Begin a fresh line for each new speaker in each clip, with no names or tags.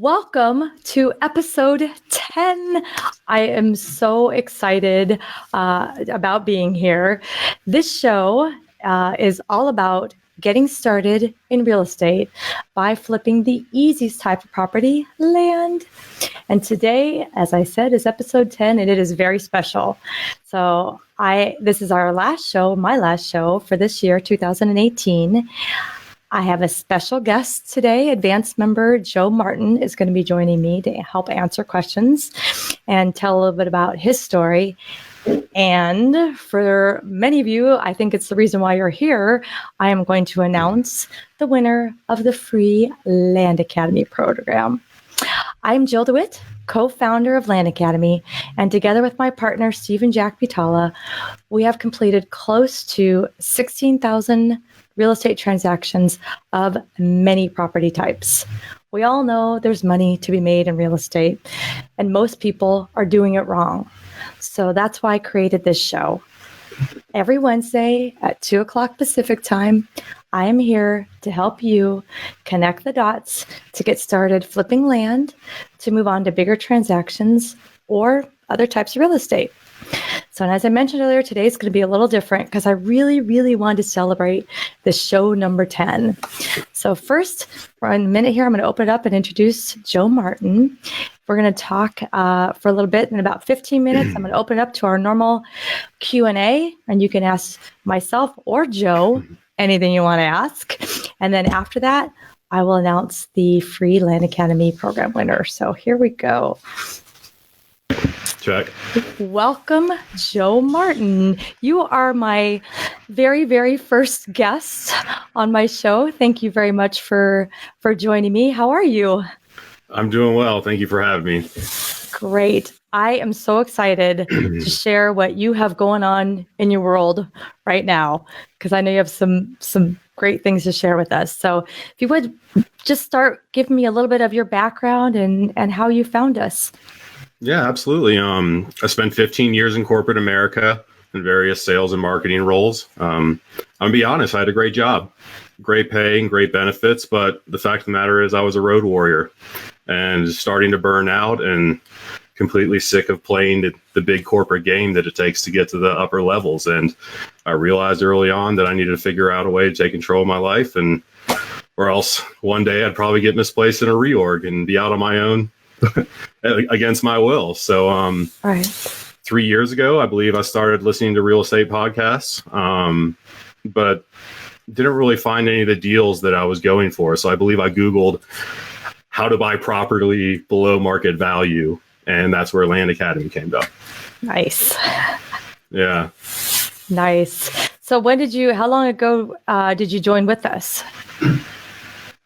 Welcome to episode 10. I am so excited about being here. This show is all about getting started in real estate by flipping the easiest type of property, land. And today, as I said, is episode 10, and it is very special. So this is our last show, my last show for this year, 2018. I have a special guest today. Advanced member Joe Martin is going to be joining me to help answer questions and tell a little bit about his story. And for many of you, I think it's the reason why you're here. I am going to announce the winner of the free Land Academy program. I'm Jill DeWit, co-founder of Land Academy, and together with my partner, Steven Jack Potella, we have completed close to 16,000 real estate transactions of many property types. We all know there's money to be made in real estate, and most people are doing it wrong. So that's why I created this show. Every Wednesday at 2 o'clock Pacific time, I am here to help you connect the dots to get started flipping land, to move on to bigger transactions or other types of real estate. So, and as I mentioned earlier, today is going to be a little different because I really, really wanted to celebrate the show number 10. So first, for a minute here, I'm going to open it up and introduce Joe Martin. We're going to talk for a little bit. In about 15 minutes, I'm going to open it up to our normal Q&A, and you can ask myself or Joe anything you want to ask. And then after that, I will announce the free Land Academy program winner. So here we go.
Check.
Welcome, Joe Martin. You are my very, very first guest on my show. Thank you very much for joining me. How are you?
I'm doing well. Thank you for having me.
Great. I am so excited to share what you have going on in your world right now, because I know you have some great things to share with us. So if you would just start giving me a little bit of your background and how you found us.
Yeah, absolutely. I spent 15 years in corporate America in various sales and marketing roles. I'm going to be honest, I had a great job, great pay and great benefits. But the fact of the matter is I was a road warrior and starting to burn out and completely sick of playing the big corporate game that it takes to get to the upper levels. And I realized early on that I needed to figure out a way to take control of my life, and or else one day I'd probably get misplaced in a reorg and be out on my own against my will. So
right.
3 years ago, I believe I started listening to real estate podcasts, but didn't really find any of the deals that I was going for. So I believe I Googled how to buy property below market value, and that's where Land Academy came up.
Nice.
Yeah.
Nice. So how long ago did you join with us?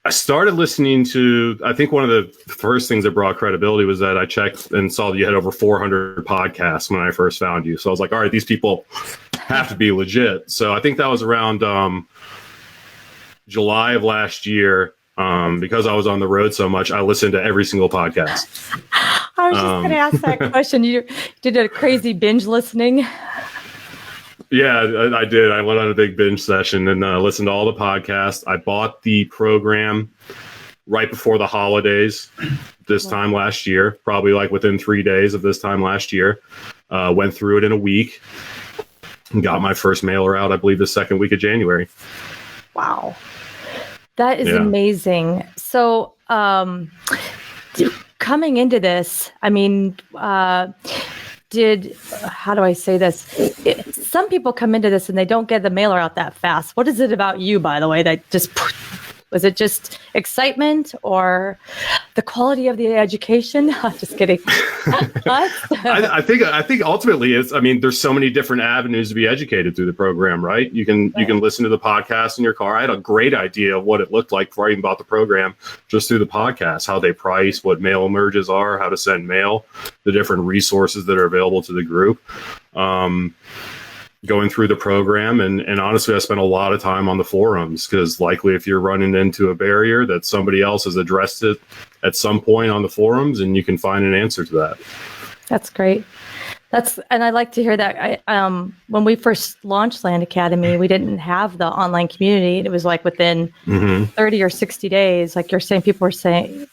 I started listening to, I think one of the first things that brought credibility was that I checked and saw that you had over 400 podcasts when I first found you. So I was like, all right, these people have to be legit. So I think that was around July of last year. Because I was on the road so much, I listened to every single podcast.
I was just going to ask that question. You did a crazy binge listening?
Yeah, I did. I went on a big binge session and listened to all the podcasts. I bought the program right before the holidays this time last year, probably like within 3 days of this time last year. Went through it in a week and got my first mailer out, I believe, the second week of January.
Wow. That is amazing. So coming into this, I mean, how do I say this? Some people come into this and they don't get the mailer out that fast. What is it about you, by the way, that was it just excitement or the quality of the education? I'm just kidding.
I think ultimately there's so many different avenues to be educated through the program, right? You can listen to the podcast in your car. I had a great idea of what it looked like before I even bought the program, just through the podcast, how they price, what mail merges are, how to send mail, the different resources that are available to the group. Going through the program. And honestly, I spent a lot of time on the forums because likely if you're running into a barrier that somebody else has addressed it at some point on the forums and you can find an answer to that.
That's great. And I like to hear that. When we first launched Land Academy, we didn't have the online community. It was like within 30 or 60 days, like you're saying, people were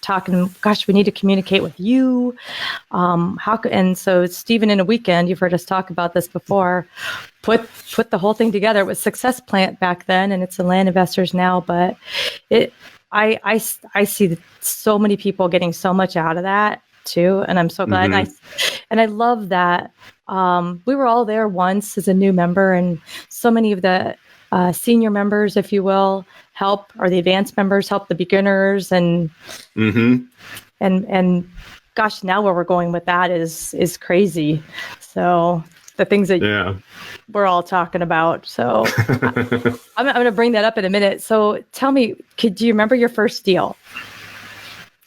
talking, gosh, we need to communicate with you. And so Stephen, in a weekend, you've heard us talk about this before, put the whole thing together. It was Success Plant back then, and it's in Land Investors now, but I see so many people getting so much out of that too, and I'm so glad. And I love that we were all there once as a new member, and so many of the senior members, if you will, help, or the advanced members help the beginners, and gosh, now where we're going with that is crazy. So the things that we're all talking about. So I'm going to bring that up in a minute. So tell me, do you remember your first deal?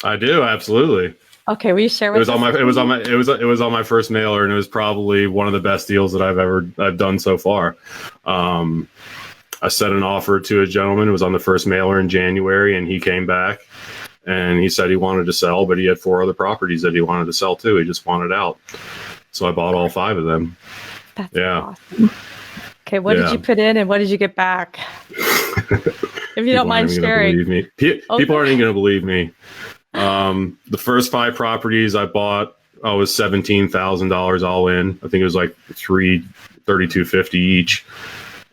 I do, absolutely.
Okay, will you share with us?
It was on my first mailer, and it was probably one of the best deals that I've done so far. I set an offer to a gentleman. It was on the first mailer in January, and he came back and he said he wanted to sell, but he had 4 other properties that he wanted to sell too. He just wanted out. So I bought all 5 of them.
That's awesome. Okay, what did you put in and what did you get back? If you don't mind sharing.
People aren't even going to believe me. The first 5 properties I bought, I was $17,000 all in. I think it was like $32.50 each,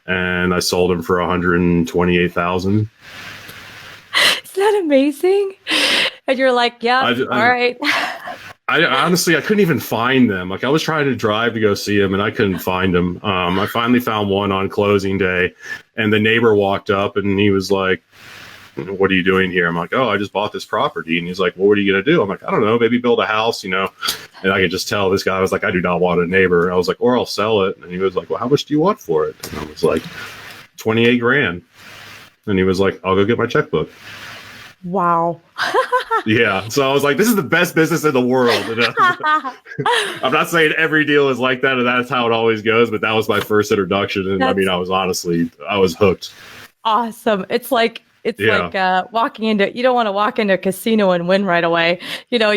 and I sold them for $128,000.
Isn't that amazing? And you're like, all right.
I honestly, I couldn't even find them. Like, I was trying to drive to go see them, and I couldn't find them. I finally found one on closing day, and the neighbor walked up, and he was like, "What are you doing here?" I'm like, "Oh, I just bought this property." And he's like, "Well, what are you going to do?" I'm like, "I don't know, maybe build a house, you know." And I could just tell this guy was like, "I do not want a neighbor." And I was like, "Or I'll sell it." And he was like, "Well, how much do you want for it?" And I was like, 28 grand. And he was like, "I'll go get my checkbook."
Wow.
Yeah. So I was like, this is the best business in the world. I'm not saying every deal is like that and that's how it always goes, but that was my first introduction. And I mean, I was hooked.
Awesome. It's like walking into, you don't want to walk into a casino and win right away, you know,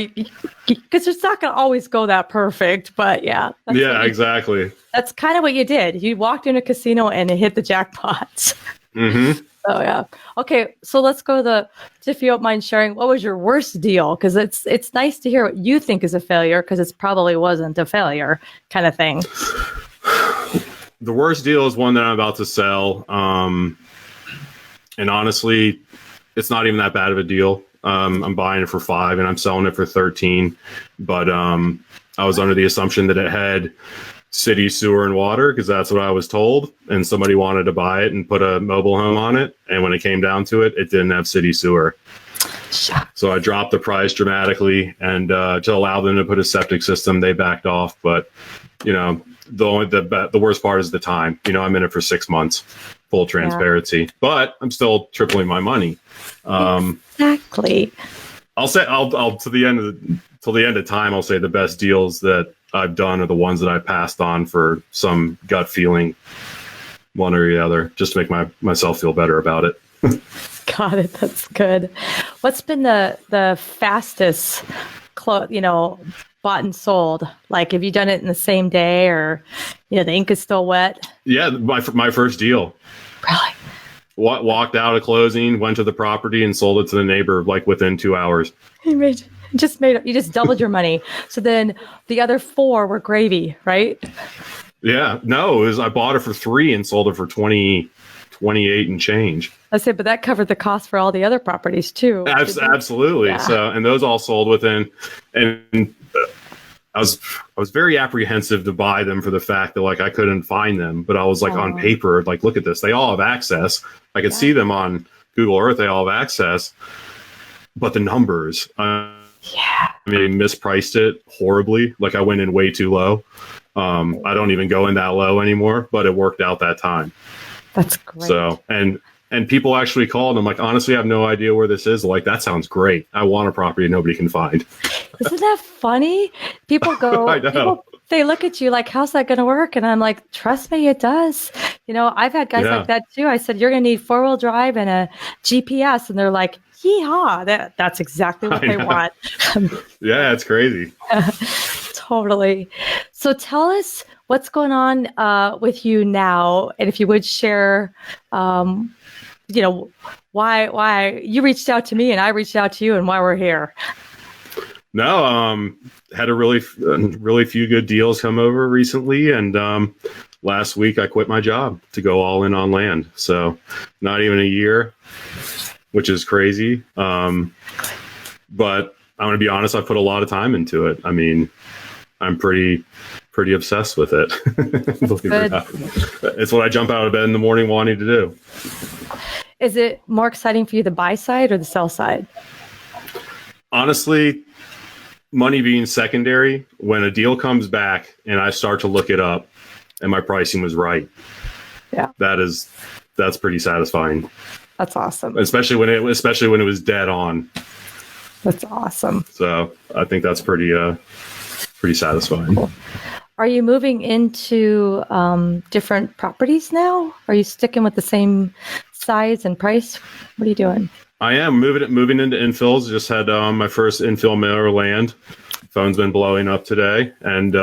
because it's not going to always go that perfect, but yeah.
Exactly.
That's kind of what you did. You walked in a casino and it hit the jackpots. Oh yeah. Okay. So let's go if you don't mind sharing, what was your worst deal? Because it's nice to hear what you think is a failure, because it probably wasn't a failure kind of thing.
The worst deal is one that I'm about to sell. And honestly, it's not even that bad of a deal. I'm buying it for 5 and I'm selling it for 13. But I was under the assumption that it had city sewer and water, because that's what I was told, and somebody wanted to buy it and put a mobile home on it, and when it came down to it, it didn't have city sewer. So I dropped the price dramatically, and to allow them to put a septic system, they backed off. But you know, the worst part is the time. You know, I'm in it for 6 months, full transparency, but I'm still tripling my money.
Exactly.
I'll say till the end of time, I'll say the best deals that I've done are the ones that I passed on for some gut feeling, one or the other, just to make myself feel better about it.
Got it. That's good. What's been the fastest, bought and sold? Like, have you done it in the same day, or, the ink is still wet? Yeah,
my first deal.
Really?
Walked out of closing, went to the property, and sold it to the neighbor like within 2 hours.
You just doubled your money. So then the other 4 were gravy, right?
Yeah, no, I bought it for 3 and sold it for 28 and change.
I said, but that covered the cost for all the other properties too.
Absolutely. Yeah. So, and those all sold within, and I was very apprehensive to buy them for the fact that I couldn't find them, but I was on paper, look at this. They all have access. I could see them on Google Earth. They all have access, but the numbers, I mispriced it horribly. I went in way too low. I don't even go in that low anymore, but it worked out that time.
That's great.
So, and people actually called. I'm like, honestly, I have no idea where this is. That sounds great. I want a property nobody can find.
Isn't that funny? People go,
I know.
They look at you like, how's that going to work? And I'm like, trust me, it does. I've had guys like that too. I said, you're going to need 4-wheel drive and a GPS. And they're like, yeehaw, that's exactly what they want.
Yeah, it's crazy.
Totally. So tell us what's going on with you now, and if you would share, why you reached out to me and I reached out to you, and why we're here.
No, had a really few good deals come over recently, and last week I quit my job to go all in on land. So not even a year, which is crazy. But I'm going to be honest, I put a lot of time into it. I mean, I'm pretty obsessed with it. Believe it or not. It's what I jump out of bed in the morning wanting to do.
Is it more exciting for you, the buy side or the sell side?
Honestly, money being secondary, when a deal comes back and I start to look it up and my pricing was right.
Yeah.
That's pretty satisfying.
That's awesome.
Especially when it was dead on.
That's awesome.
So I think that's pretty satisfying.
Cool. Are you moving into different properties now? Are you sticking with the same size and price? What are you doing?
I am moving into infills. Just had my first infill Miller land. Phone's been blowing up today, and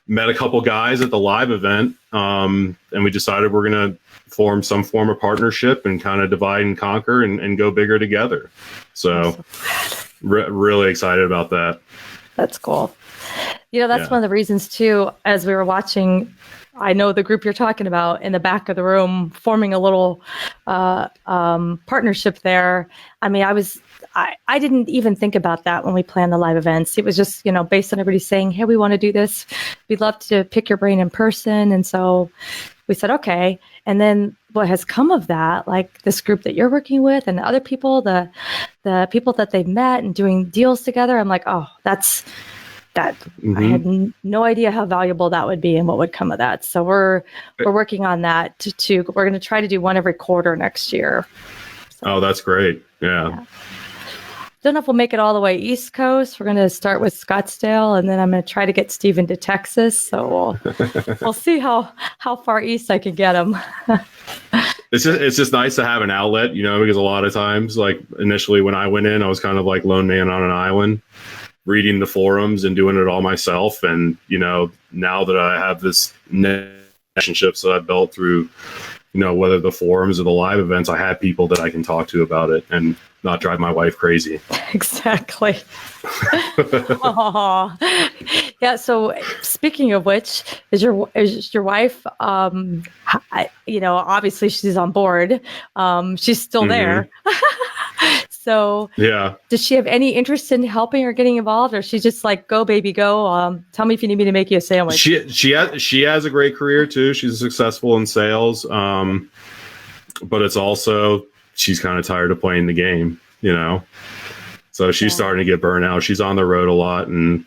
met a couple guys at the live event, and we decided we're going to form some form of partnership and kind of divide and conquer and go bigger together. So really excited about that.
That's cool. That's one of the reasons too, as we were watching, I know the group you're talking about in the back of the room forming a little partnership there. I mean, I didn't even think about that when we planned the live events. It was just, based on everybody saying, hey, we want to do this. We'd love to pick your brain in person. And so we said, okay. And then what has come of that, like this group that you're working with and other people, the people that they've met and doing deals together, I'm like, oh, that I had no idea how valuable that would be and what would come of that. So we're working on that we're going to try to do one every quarter next year. So,
oh, that's great. Yeah.
Don't know if we'll make it all the way East Coast. We're going to start with Scottsdale, and then I'm going to try to get Steven to Texas. So we'll see how far east I can get him.
It's just nice to have an outlet, because a lot of times, like initially when I went in, I was kind of like lone man on an island, reading the forums and doing it all myself. And, now that I have this relationships that I've built through, whether the forums or the live events, I have people that I can talk to about it and not drive my wife crazy.
Exactly. Yeah. So speaking of which, is your wife, obviously she's on board. She's still there. So yeah, does she have any interest in helping or getting involved, or she's just like, go baby, go? Tell me if you need me to make you a sandwich.
She has a great career too. She's successful in sales. But it's also, she's kind of tired of playing the game, so she's starting to get burnt out. She's on the road a lot and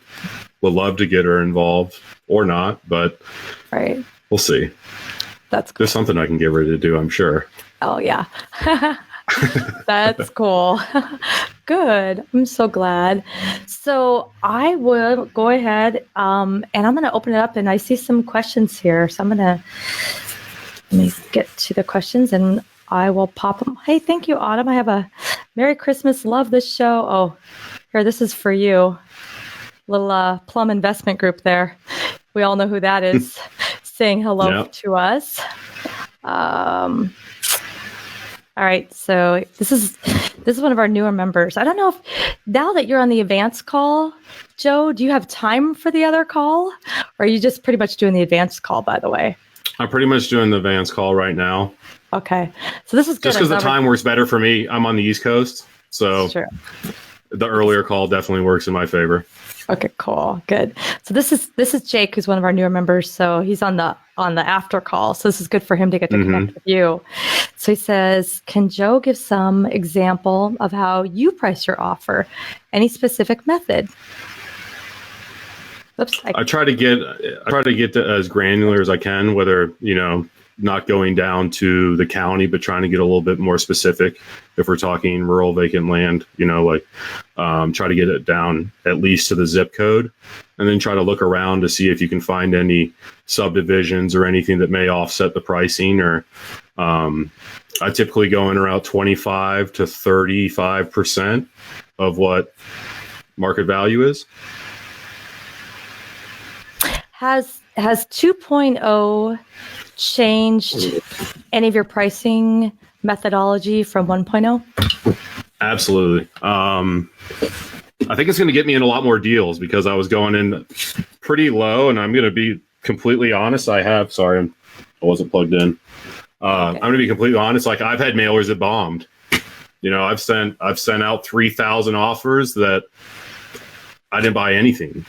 would love to get her involved or not, but
right.
We'll see.
That's cool.
There's something I can give her to do, I'm sure.
Oh yeah. That's cool. Good. I'm so glad. So I will go ahead and I'm going to open it up, and I see some questions here. So let me get to the questions and I will pop them. Hey, thank you, Autumn. I have a Merry Christmas. Love this show. Oh, here, this is for you. Little Plum Investment Group there. We all know who that is. Saying hello to us. All right, so this is one of our newer members. I don't know if now that you're on the advanced call, Joe, do you have time for the other call, or are you just pretty much doing the advanced call? By the way,
I'm pretty much doing the advanced call right now.
Okay, so this is good.
Just because the time works better for me. I'm on the East Coast, so the earlier call definitely works in my favor.
Okay, cool, good. So this is Jake, who's one of our newer members. So he's on the after call. So this is good for him to get to connect with you. So he says, "Can Joe give some example of how you price your offer? Any specific method?" Oops.
I try to get as granular as I can, whether not going down to the county, but trying to get a little bit more specific. If we're talking rural vacant land, try to get it down at least to the zip code, and then try to look around to see if you can find any subdivisions or anything that may offset the pricing. Or I typically go in around 25 to 35% of what market value is.
Has 2.0 changed any of your pricing methodology from 1.0?
Absolutely. I think it's going to get me in a lot more deals because I was going in pretty low, and I'm going to be completely honest. Sorry, I wasn't plugged in. I'm going to be completely honest. Like, I've had mailers that bombed. You know, I've sent out 3,000 offers that I didn't buy anything.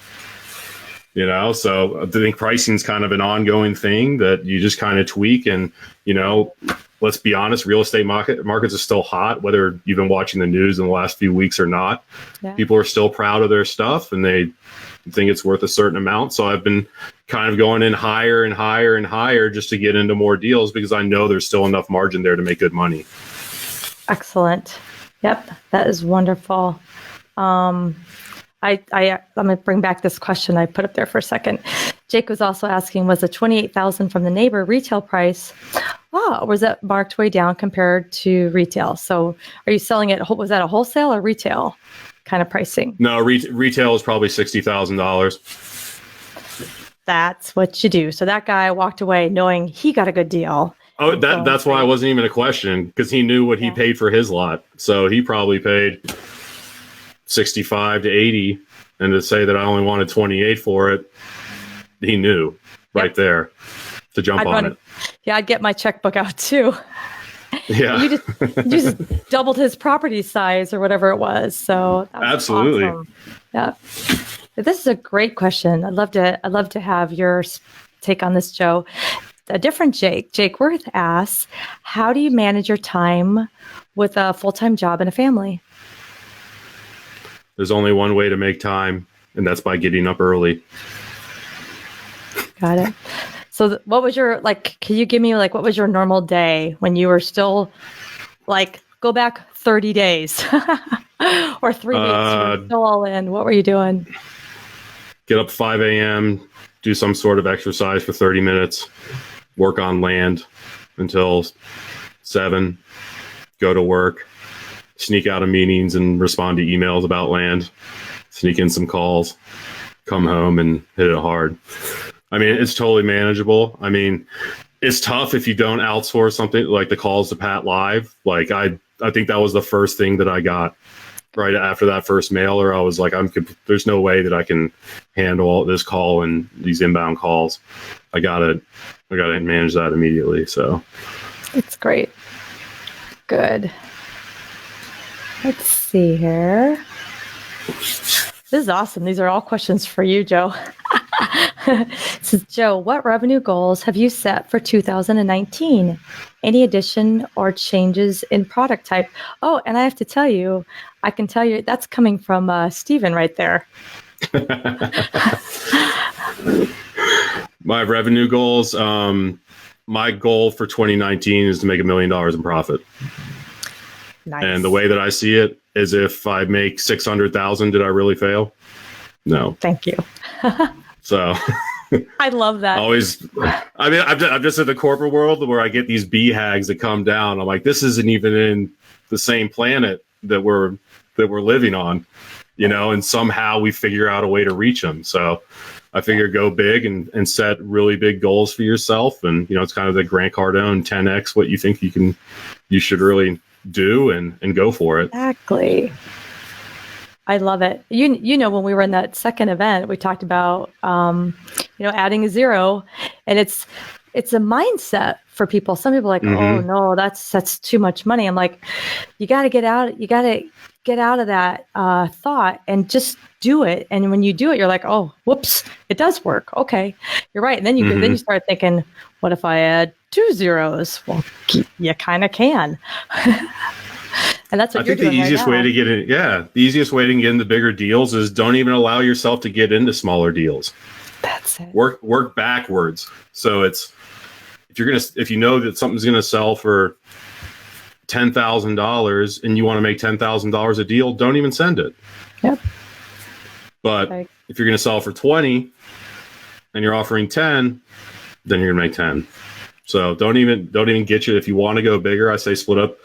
You know, so I think pricing is kind of an ongoing thing that you just kind of tweak. And, you know, let's be honest, real estate markets are still hot, whether you've been watching the news in the last few weeks or not. Yeah. People are still proud of their stuff and they think it's worth a certain amount. So I've been kind of going in higher and higher and higher just to get into more deals because I know there's still enough margin there to make good money.
Excellent. Yep, that is wonderful. I'm going to bring back this question I put up there for a second. Jake was also asking, was the $28,000 from the neighbor retail price? Oh, was that marked way down compared to retail? So are you selling it? Was that a wholesale or retail kind of pricing?
No, retail is probably $60,000.
That's what you do. So that guy walked away knowing he got a good deal.
Oh, that's why it wasn't even a question because he knew what he paid for his lot. So he probably paid 65 to 80, and to say that I only wanted 28 for it, he knew right there to jump on it.
Yeah, I'd get my checkbook out too.
Yeah.
you just doubled his property size or whatever it was. So that was
absolutely
awesome. Yeah. This is a great question. I'd love to have your take on this, Joe. A different Jake Worth asks, how do you manage your time with a full-time job and a family?
There's only one way to make time, and that's by getting up early.
Got it. So what was your, can you give me, what was your normal day when you were still, go back 30 days or 3 weeks, you were still all in. What were you doing?
Get up 5 a.m., do some sort of exercise for 30 minutes, work on land until 7, go to work, sneak out of meetings and respond to emails about land, sneak in some calls, come home and hit it hard. I mean, it's totally manageable. I mean, it's tough if you don't outsource something like the calls to Pat Live. I think that was the first thing that I got right after that first mailer. I was like, there's no way that I can handle all this call and these inbound calls. I gotta manage that immediately. So
it's great. Good. Let's see here. This is awesome. These are all questions for you, Joe. Says, Joe, what revenue goals have you set for 2019? Any addition or changes in product type? Oh, and I have to tell you, I can tell you that's coming from Steven right there.
My revenue goals, my goal for 2019 is to make $1 million in profit.
Nice.
And the way that I see it is if I make 600,000, did I really fail? No.
Thank you.
So
I love that.
I mean, I'm just in the corporate world where I get these BHAGs that come down. I'm like, this isn't even in the same planet that we're living on, and somehow we figure out a way to reach them. So I figure go big and set really big goals for yourself. And, it's kind of the Grant Cardone 10X, what you think you should really do and go for it. Exactly.
I love it. When we were in that second event, we talked about, adding a zero, and it's a mindset for people. Some people are like, oh no, that's too much money. I'm like, you got to get out of that thought and just do it. And when you do it, you're like, oh, whoops, it does work. Okay, you're right. And then you start thinking, what if I add 2 zeros? Well, you kind of can. And that's what you're doing.
I think the easiest way to get in, the easiest way to get into bigger deals is don't even allow yourself to get into smaller deals.
That's it.
Work backwards. So if you know that something's going to sell for $10,000 and you want to make $10,000 a deal, don't even send it.
Yep.
But if you're going to sell for 20 and you're offering 10, then you're going to make 10. So don't even get you. If you want to go bigger, I say split up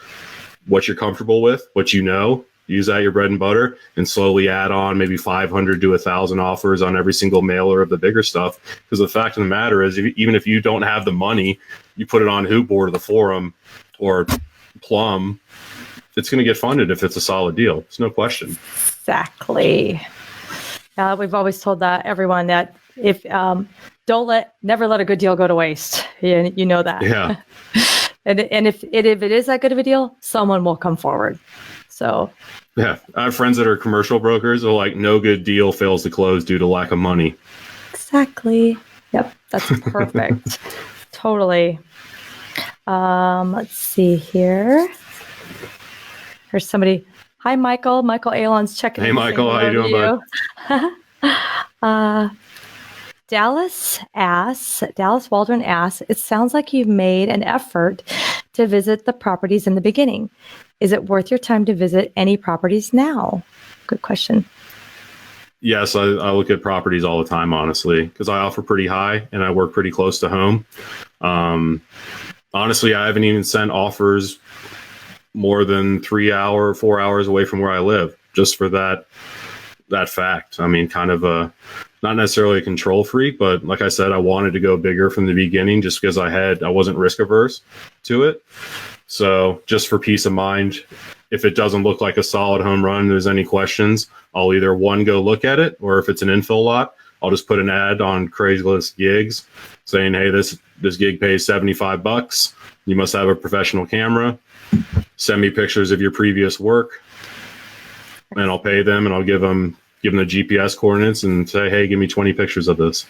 what you're comfortable with, what use that your bread and butter, and slowly add on maybe 500 to 1,000 offers on every single mailer of the bigger stuff. Because the fact of the matter is, even if you don't have the money, you put it on Hoopboard or the forum or Plum, it's going to get funded if it's a solid deal. It's no question.
Exactly. We've always told everyone that if never let a good deal go to waste. You know that.
Yeah.
and if it is that good of a deal, someone will come forward. So.
Yeah, I have friends that are commercial brokers. They're like, no good deal fails to close due to lack of money.
Exactly. Yep, that's perfect. Totally. Let's see here. There's somebody. Hi, Michael. Michael Alon's checking in.
Hey, Michael. How you doing,
bud? Dallas Waldron asks, it sounds like you've made an effort to visit the properties in the beginning. Is it worth your time to visit any properties now? Good question.
Yes, I look at properties all the time, honestly, because I offer pretty high and I work pretty close to home. Honestly, I haven't even sent offers more than 4 hours away from where I live, just for that fact. I mean, kind of not necessarily a control freak, but like I said, I wanted to go bigger from the beginning just because I wasn't risk averse to it. So just for peace of mind, if it doesn't look like a solid home run, there's any questions, I'll either go look at it, or if it's an infill lot, I'll just put an ad on Craigslist gigs saying, hey, this gig pays $75. You must have a professional camera. Send me pictures of your previous work, and I'll pay them, and I'll give them the GPS coordinates and say, hey, give me 20 pictures of this.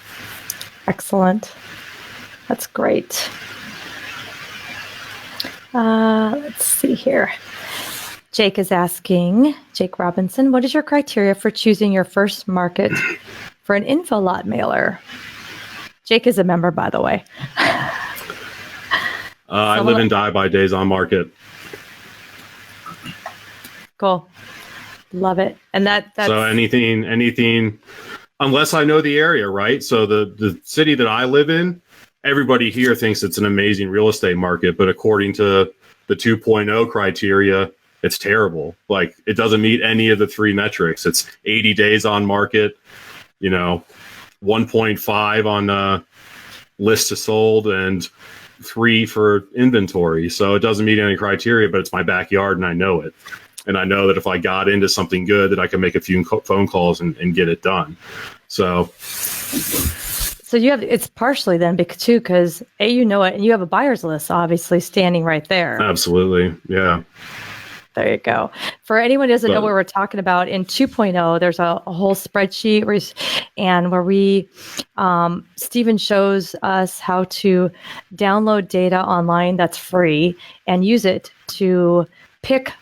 Excellent. That's great. Let's see here. Jake is asking, Jake Robinson, what is your criteria for choosing your first market for an info lot mailer? Jake is a member, by the way.
I live and die by days on market.
Cool. Love it. And that's
so anything, unless I know the area, right? So the city that I live in, everybody here thinks it's an amazing real estate market, but according to the 2.0 criteria, it's terrible. Like, it doesn't meet any of the three metrics. It's 80 days on market, 1.5 on list to sold, and 3 for inventory. So it doesn't meet any criteria, but it's my backyard and I know it. And I know that if I got into something good, that I can make a few phone calls and get it done. So
it's partially then because you know it, and you have a buyer's list obviously standing right there.
Absolutely. Yeah.
There you go. For anyone who doesn't know what we're talking about, in 2.0, there's a whole spreadsheet where we, Steven shows us how to download data online that's free and use it to pick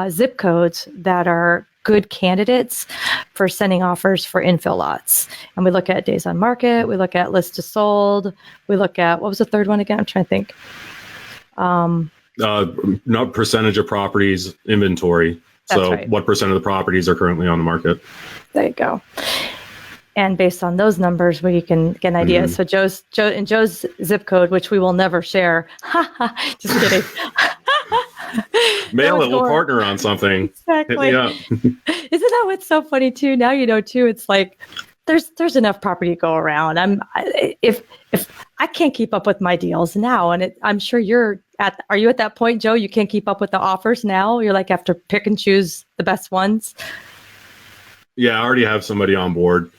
zip codes that are good candidates for sending offers for infill lots. And we look at days on market, we look at list to sold, we look at, what was the third one again? I'm trying to think.
Not percentage of properties inventory. That's so right. What percent of the properties are currently on the market?
There you go. And based on those numbers, we can get an idea. Mm-hmm. So Joe's zip code, which we will never share. Just kidding.
Mail it. We'll partner on something.
Exactly.
Hit me up.
Isn't that what's so funny too? Now you know too. It's like there's enough property to go around. If I can't keep up with my deals now, and I'm sure are you at that point, Joe? You can't keep up with the offers now. You're like have to pick and choose the best ones.
Yeah, I already have somebody on board.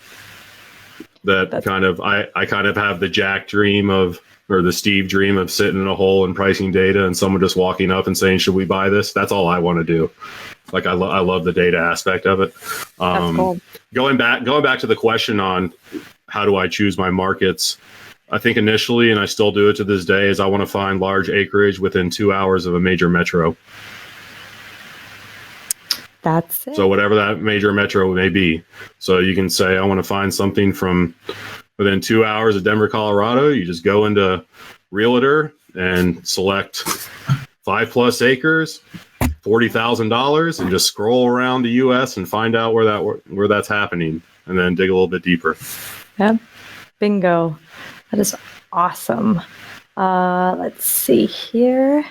I kind of have the Jack dream or the Steve dream of sitting in a hole and pricing data, and someone just walking up and saying, "Should we buy this?" That's all I want to do. Like I love the data aspect of it.
That's cool.
Going back to the question on how do I choose my markets, I think initially, and I still do it to this day, is I want to find large acreage within 2 hours of a major metro.
That's it.
So whatever that major metro may be. So you can say, I want to find something from within 2 hours of Denver, Colorado. You just go into Realtor and select 5+ acres, $40,000, and just scroll around the U.S. and find out where that's happening, and then dig a little bit deeper.
Yep. Bingo. That is awesome. Let's see here.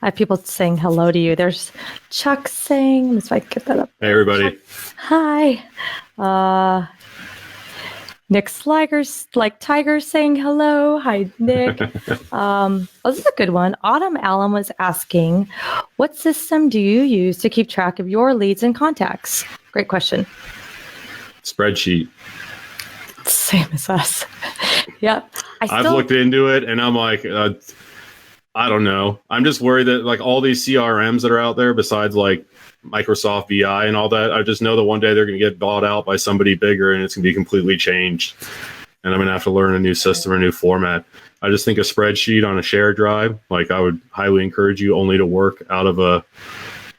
I have people saying hello to you. There's Chuck saying, if I can get that up.
Hey, everybody.
Hi. Nick Sliger's like Tiger saying hello. Hi, Nick. This is a good one. Autumn Allen was asking, what system do you use to keep track of your leads and contacts? Great question.
Spreadsheet.
Same as us. Yep.
I've looked into it and I'm like, I don't know. I'm just worried that like all these CRMs that are out there besides like Microsoft BI and all that, I just know that one day they're going to get bought out by somebody bigger and it's going to be completely changed. And I'm going to have to learn a new system or a new format. I just think a spreadsheet on a shared drive, like I would highly encourage you only to work out of a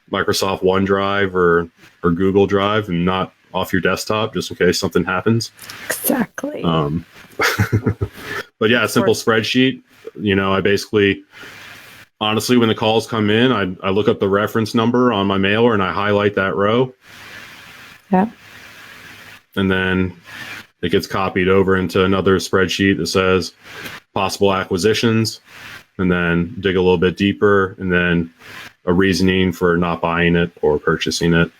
Microsoft OneDrive or Google Drive and not off your desktop just in case something happens.
Exactly.
But yeah, a simple spreadsheet. You know, I basically, honestly, when the calls come in, I look up the reference number on my mailer and I highlight that row.
Yeah.
And then it gets copied over into another spreadsheet that says possible acquisitions, and then dig a little bit deeper, and then a reasoning for not buying it or purchasing it.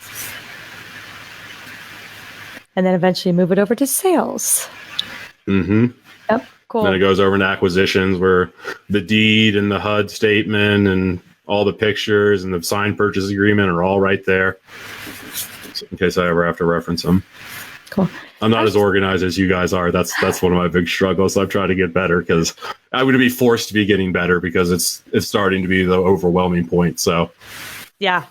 And then eventually move it over to sales.
Mm-hmm.
Yep. Cool.
Then it goes over to acquisitions where the deed and the HUD statement and all the pictures and the signed purchase agreement are all right there. So in case I ever have to reference them.
Cool.
I'm not as organized as you guys are. That's one of my big struggles. I'm trying to get better because I would be forced to be getting better because it's starting to be the overwhelming point. So
yeah,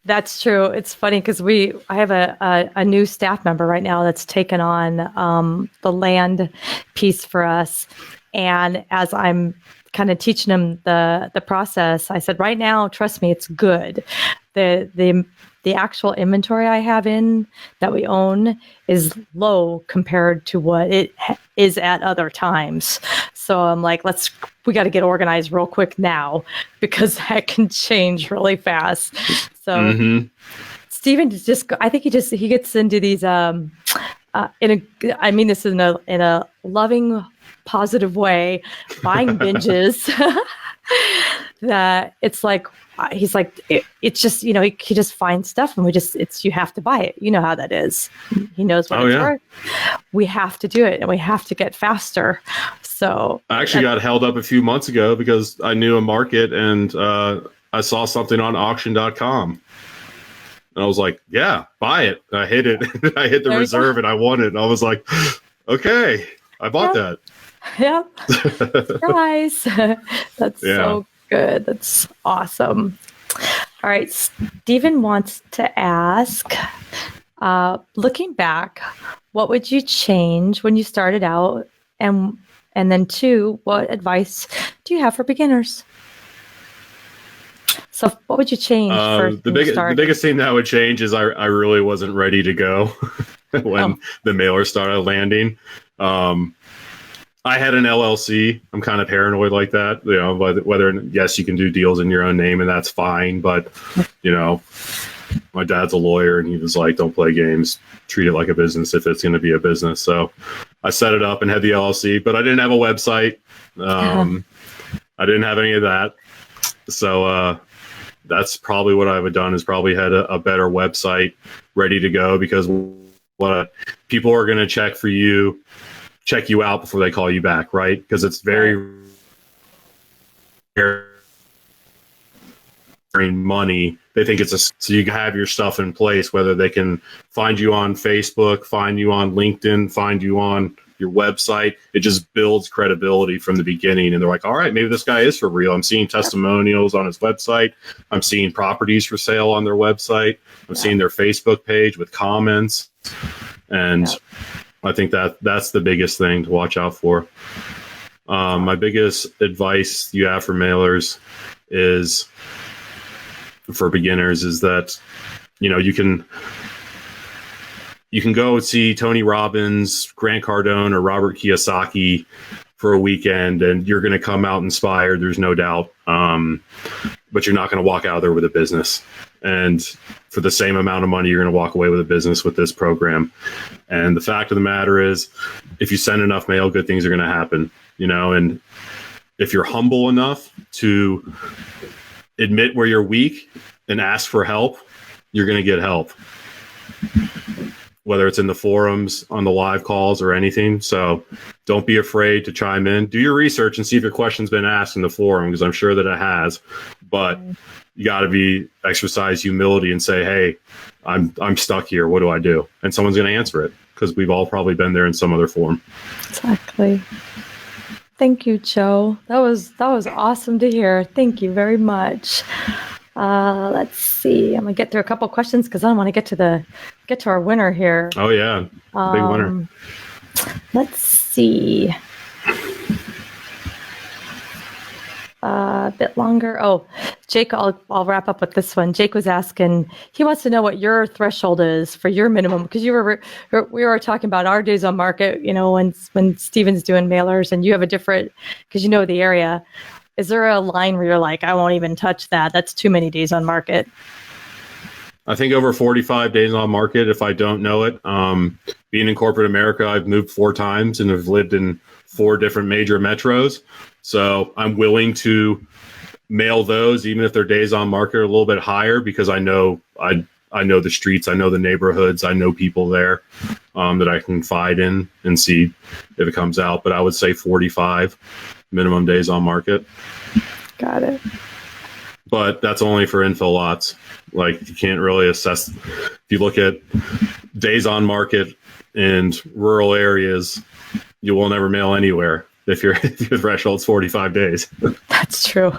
that's true. It's funny because I have a new staff member right now that's taken on the land piece for us. And as I'm kind of teaching him the process, I said, right now, trust me, it's good. The actual inventory I have in that we own is low compared to what it is at other times. So I'm like, we got to get organized real quick now because that can change really fast. So Steven I think he gets into these, I mean this in a loving, positive way, buying binges that it's like, he's like, it's just, you know, he just finds stuff and you have to buy it. You know how that is. He knows what it's worth. We have to do it and we have to get faster. So
I actually got held up a few months ago because I knew a market and I saw something on auction.com. And I was like, yeah, buy it. And I hit it. I hit the reserve and I won it. And I was like, okay, I bought that.
Yep. Nice. That's so good. That's awesome. All right. Steven wants to ask, looking back, what would you change when you started out? And then 2, what advice do you have for beginners? So what would you change first? The
biggest thing that would change is I really wasn't ready to go when the mailer started landing. I had an LLC. I'm kind of paranoid like that, you know, whether, yes, you can do deals in your own name and that's fine. But, you know, my dad's a lawyer and he was like, don't play games, treat it like a business if it's going to be a business. So I set it up and had the LLC, but I didn't have a website. I didn't have any of that. So that's probably what I would have done is probably had a better website ready to go because what people are going to check you out before they call you back, right? Because it's very money. They think so you have your stuff in place, whether they can find you on Facebook, find you on LinkedIn, find you on your website. It just builds credibility from the beginning. And they're like, all right, maybe this guy is for real. I'm seeing testimonials on his website. I'm seeing properties for sale on their website. I'm seeing their Facebook page with comments. And I think that's the biggest thing to watch out for. My biggest advice you have for mailers is for beginners is that, you know, you can go see Tony Robbins, Grant Cardone, or Robert Kiyosaki for a weekend and you're going to come out inspired. There's no doubt. But you're not going to walk out there with a business. And for the same amount of money, you're going to walk away with a business with this program. And the fact of the matter is, if you send enough mail, good things are going to happen, you know, and if you're humble enough to admit where you're weak and ask for help, you're going to get help. Whether it's in the forums, on the live calls, or anything. So don't be afraid to chime in. Do your research and see if your question's been asked in the forum, because I'm sure that it has. But you got to exercise humility and say, hey, I'm stuck here. What do I do? And someone's going to answer it, because we've all probably been there in some other form.
Exactly. Thank you, Joe. That was awesome to hear. Thank you very much. Let's see. I'm gonna get through a couple questions because I want to get to our winner here.
Oh yeah, big winner.
Let's see. A bit longer. Oh, Jake, I'll wrap up with this one. Jake was asking. He wants to know what your threshold is for your minimum, because we were talking about our days on market. You know, when Steven's doing mailers and you have a different, because you know the area. Is there a line where you're like, I won't even touch that? That's too many days on market.
I think over 45 days on market, if I don't know it. Being in corporate America, I've moved 4 times and have lived in 4 different major metros. So I'm willing to mail those, even if their days on market are a little bit higher, because I know the streets, I know the neighborhoods, I know people there that I can confide in and see if it comes out. But I would say 45 minimum days on market.
Got it.
But that's only for infill lots. Like, you can't really assess. If you look at days on market in rural areas, you will never mail anywhere if your threshold's 45 days.
That's true.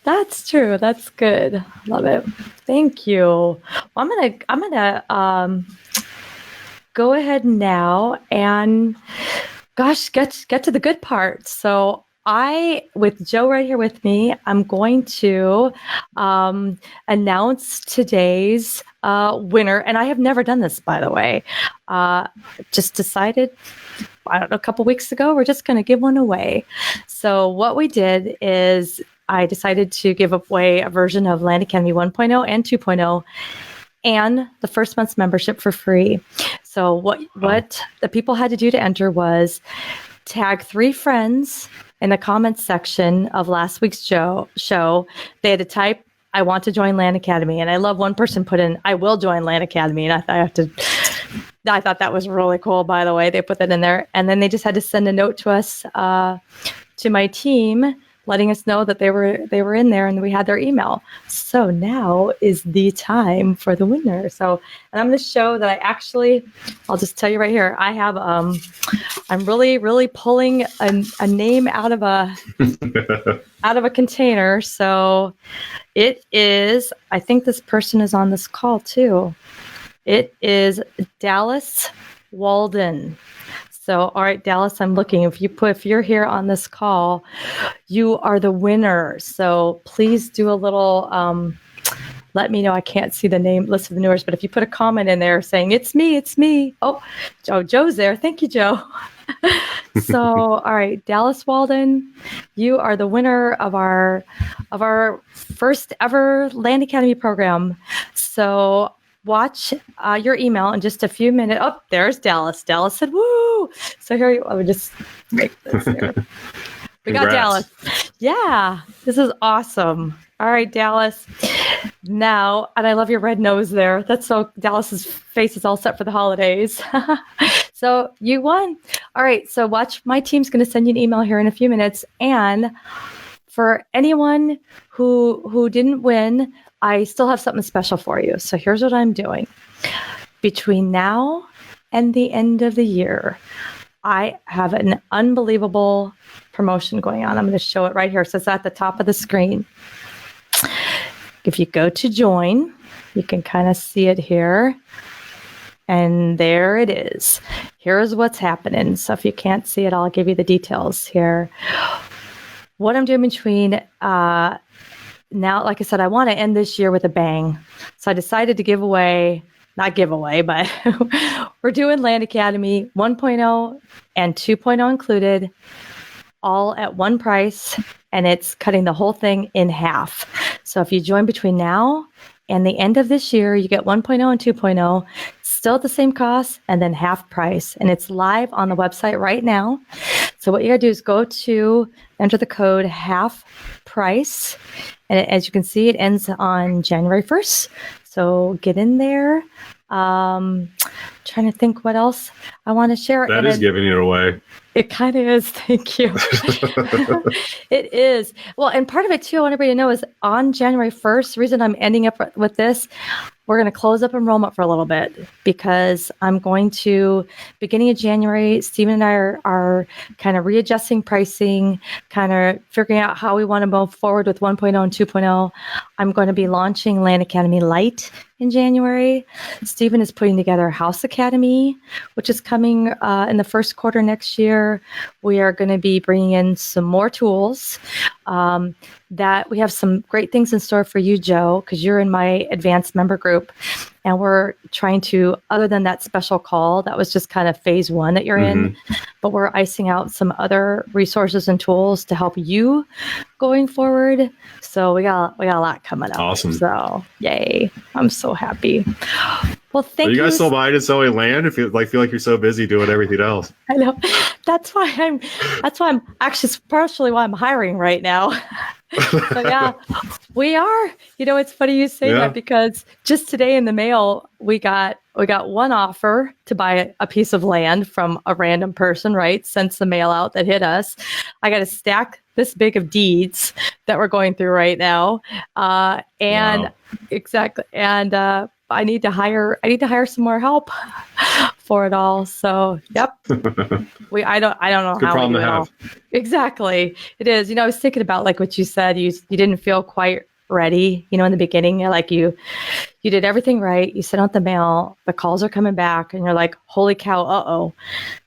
That's true. That's good. Love it. Thank you. Well, I'm gonna go ahead now and get to the good part. So with Joe right here with me, I'm going to announce today's winner. And I have never done this, by the way. Just decided, I don't know, a couple weeks ago, we're just going to give one away. So what we did is I decided to give away a version of Land Academy 1.0 and 2.0 and the first month's membership for free. So what the people had to do to enter was tag 3 friends in the comments section of last week's show. They had to type, I want to join Land Academy. And I love one person put in, I will join Land Academy. And I thought that was really cool, by the way. They put that in there. And then they just had to send a note to us, to my team, letting us know that they were in there and we had their email. So now is the time for the winner. So, and I'm going to show that I'll just tell you right here, I have, I'm really, really pulling a name out of a container. So it is, I think this person is on this call too. It is Dallas Walden. So, all right, Dallas, I'm looking. If you're here on this call, you are the winner. So please do a little, let me know. I can't see the list of the viewers, but if you put a comment in there saying, it's me. Oh, Joe's there. Thank you, Joe. So, all right, Dallas Walden, you are the winner of our first ever Land Academy program. So watch your email in just a few minutes. Oh, there's Dallas. Dallas said, woo. So here, I would just make this here. We got Dallas. Yeah, this is awesome. All right, Dallas. Now, and I love your red nose there. That's so, Dallas's face is all set for the holidays. So you won. All right, so watch. My team's going to send you an email here in a few minutes. And for anyone who didn't win, I still have something special for you. So here's what I'm doing. Between now and the end of the year, I have an unbelievable promotion going on. I'm going to show it right here. So it's at the top of the screen. If you go to join, you can kind of see it here. And there it is. Here's what's happening. So if you can't see it, I'll give you the details here. What I'm doing between now, like I said, I want to end this year with a bang. So I decided to not give away, but we're doing Land Academy 1.0 and 2.0 included, all at one price, and it's cutting the whole thing in half. So if you join between now and the end of this year, you get 1.0 and 2.0, still at the same cost, and then half price. And it's live on the website right now. So what you gotta do is enter the code half price. And as you can see, it ends on January 1st. So get in there. Trying to think what else I want to share.
That is giving it away.
It kind of is. Thank you. It is. Well, and part of it too, I want everybody to know is on January 1st, the reason I'm ending up with this, we're going to close up enrollment for a little bit because I'm going to, beginning of January, Steven and I are kind of readjusting pricing, kind of figuring out how we want to move forward with 1.0 and 2.0. I'm going to be launching Land Academy Lite in January. Steven is putting together House Academy, which is coming in the first quarter next year. We are going to be bringing in some more tools. That we have some great things in store for you, Joe, because you're in my advanced member group. And we're trying to, other than that special call, that was just kind of phase one that you're in, but we're icing out some other resources and tools to help you going forward. So we got a lot coming up.
Awesome.
So yay. I'm so happy. Well, thank you.
Are you guys still buying and selling land? If you feel like you're so busy doing everything else.
I know. That's why I'm actually partially why I'm hiring right now. So yeah, we are. You know, it's funny you say that because just today in the mail, we got one offer to buy a piece of land from a random person, right? Since the mail out that hit us. I got a stack this big of deeds that we're going through right now. Exactly. And I need to hire some more help for it all. So, yep. I don't know
Good
how
problem
we do
to
it
have.
all. Exactly. It is. You know, I was thinking about like what you said, you didn't feel quite ready, you know, in the beginning, like you did everything right. You sent out the mail, the calls are coming back and you're like, holy cow,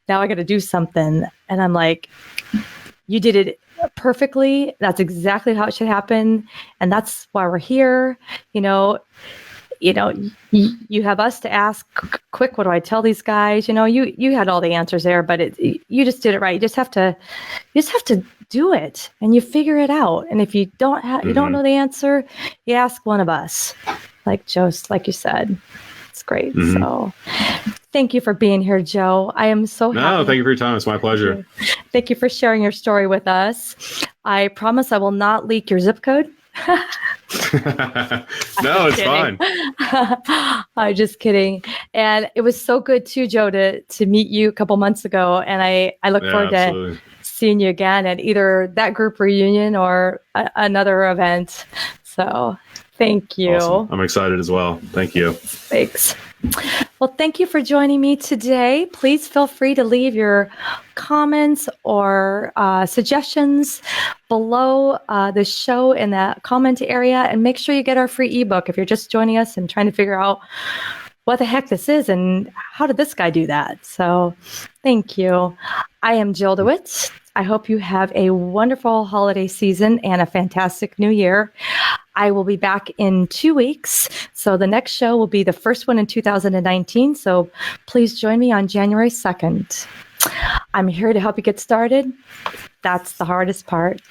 now I got to do something. And I'm like, you did it perfectly. That's exactly how it should happen. And that's why we're here. You have us to ask quick, what do I tell these guys? You know, you had all the answers there, but you just did it right. You just have to do it and you figure it out. And if you don't you don't know the answer, you ask one of us, like you said. It's great. So thank you for being here, Joe. I am so happy.
No, thank you for your time. It's my pleasure.
Thank you for sharing your story with us. I promise I will not leak your zip code.
No, it's fine.
I'm just kidding. And it was so good too, Joe, to meet you a couple months ago. And I look forward to seeing you again at either that group reunion or another event. So thank you.
Awesome. I'm excited as well. Thank you.
Thanks. Well, thank you for joining me today. Please feel free to leave your comments or suggestions below the show in the comment area, and make sure you get our free ebook if you're just joining us and trying to figure out what the heck this is and how did this guy do that. So thank you. I am Jill DeWit. I hope you have a wonderful holiday season and a fantastic new year. I will be back in 2 weeks. So the next show will be the first one in 2019. So please join me on January 2nd. I'm here to help you get started. That's the hardest part.